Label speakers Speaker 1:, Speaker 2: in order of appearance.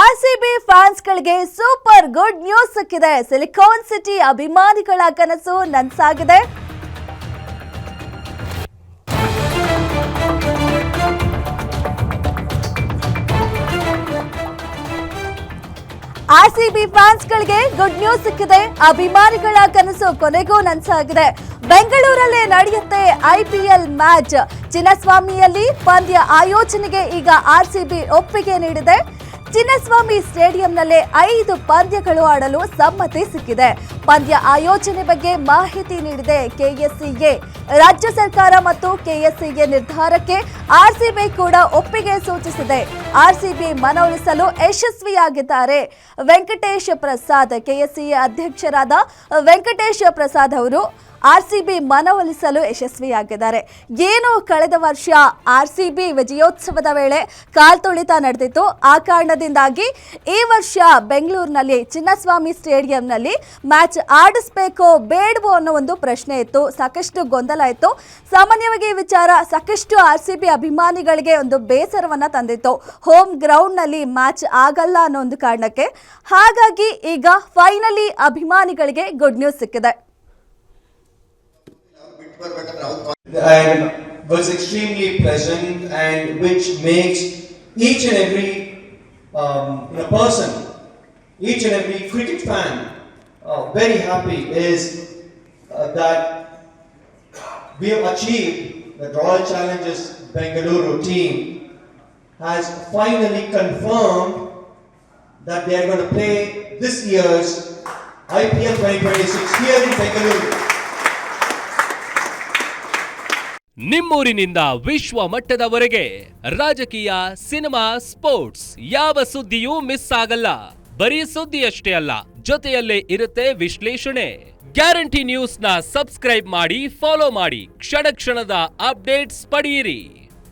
Speaker 1: RCB ಫ್ಯಾನ್ಸ್ಗಳಿಗೆ super good news ಸಿಕ್ಕಿದೆ. Silicon city ಅಭಿಮಾನಿಗಳ ಕನಸು ನನಸಾಗಿದೆ. ಆರ್ಸಿಬಿ ಫ್ಯಾನ್ಸ್ಗಳಿಗೆ ಗುಡ್ ನ್ಯೂಸ್ ಸಿಕ್ಕಿದೆ. ಅಭಿಮಾನಿಗಳ ಕನಸು ಕೊನೆಗೂ ನನಸಾಗಿದೆ. ಬೆಂಗಳೂರಲ್ಲೇ ನಡೆಯುತ್ತೆ ಐಪಿಎಲ್ ಮ್ಯಾಚ್. ಚಿನ್ನಸ್ವಾಮಿಯಲ್ಲಿ ಪಂದ್ಯ ಆಯೋಜನೆಗೆ ಈಗ ಆರ್ಸಿಬಿ ಒಪ್ಪಿಗೆ ನೀಡಿದೆ. ಚಿನ್ನಸ್ವಾಮಿ ಸ್ಟೇಡಿಯಂನಲ್ಲೇ 5 ಪಂದ್ಯಗಳು ಆಡಲು ಸಮ್ಮತಿ ಸಿಕ್ಕಿದೆ. ಪಂದ್ಯ ಆಯೋಜನೆ ಬಗ್ಗೆ ಮಾಹಿತಿ ನೀಡಿದೆ ಕೆಎಸ್ಸಿಎ. ರಾಜ್ಯ ಸರ್ಕಾರ ಮತ್ತು ಕೆಎಸ್ಸಿಎ ನಿರ್ಧಾರಕ್ಕೆ ಆರ್ಸಿಬಿ ಕೂಡ ಒಪ್ಪಿಗೆ ಸೂಚಿಸಿದೆ. ಆರ್ಸಿಬಿ ಮನವೊಲಿಸಲು ಯಶಸ್ವಿಯಾಗಿದ್ದಾರೆ. ವೆಂಕಟೇಶ್ ಪ್ರಸಾದ್, ಕೆಎಸ್ಸಿಎ ಅಧ್ಯಕ್ಷರಾದ ವೆಂಕಟೇಶ್ ಪ್ರಸಾದ್ ಅವರು ಆರ್ಸಿಬಿ ಮನವೊಲಿಸಲು ಯಶಸ್ವಿಯಾಗಿದ್ದಾರೆ. ಏನು ಕಳೆದ ವರ್ಷ ಆರ್ಸಿಬಿ ವಿಜಯೋತ್ಸವದ ವೇಳೆ ಕಾಲ್ತುಳಿತ ನಡೆದಿತ್ತು. ಆ ಕಾರಣದಿಂದಾಗಿ ಈ ವರ್ಷ ಬೆಂಗಳೂರಿನಲ್ಲಿ ಚಿನ್ನಸ್ವಾಮಿ ಸ್ಟೇಡಿಯಂನಲ್ಲಿ ಮ್ಯಾಚ್ ಆಡಿಸಬೇಕೋ ಬೇಡವೋ ಅನ್ನೋ ಒಂದು ಪ್ರಶ್ನೆ ಇತ್ತು. ಸಾಕಷ್ಟು ಗೊಂದಲ ಇತ್ತು. ಸಾಮಾನ್ಯವಾಗಿ ಈ ವಿಚಾರ ಸಾಕಷ್ಟು ಆರ್ಸಿಬಿ ಅಭಿಮಾನಿಗಳಿಗೆ ಒಂದು ಬೇಸರವನ್ನ ತಂದಿತ್ತು. ಹೋಮ್ ಗ್ರೌಂಡ್ನಲ್ಲಿ ಮ್ಯಾಚ್ ಆಗಲ್ಲ ಅನ್ನೋ ಒಂದು ಕಾರಣಕ್ಕೆ. ಹಾಗಾಗಿ ಈಗ ಫೈನಲಿ ಅಭಿಮಾನಿಗಳಿಗೆ ಗುಡ್ ನ್ಯೂಸ್ ಸಿಕ್ಕಿದೆ.
Speaker 2: And was extremely pleasant, and which makes each and every person, each and every cricket fan very happy is that we have achieved. The Royal Challengers Bengaluru team has finally confirmed that they are going to play this year's IPL 2026 here in Bengaluru.
Speaker 3: ನಿಮ್ಮೂರಿನಿಂದ ವಿಶ್ವ ಮಟ್ಟದವರೆಗೆ ರಾಜಕೀಯ, cinema, sports ಯಾವ ಸುದ್ದಿಯೂ miss ಆಗಲ್ಲ. ಬರೀ ಸುದ್ದಿಯಷ್ಟೇ ಅಲ್ಲ, ಜೊತೆಯಲ್ಲೇ ಇರುತ್ತೆ ವಿಶ್ಲೇಷಣೆ. Guarantee ನ್ಯೂಸ್ನ subscribe ಮಾಡಿ, ಫಾಲೋ ಮಾಡಿ, ಕ್ಷಣ ಕ್ಷಣದ ಅಪ್ಡೇಟ್ಸ್ ಪಡೆಯಿರಿ.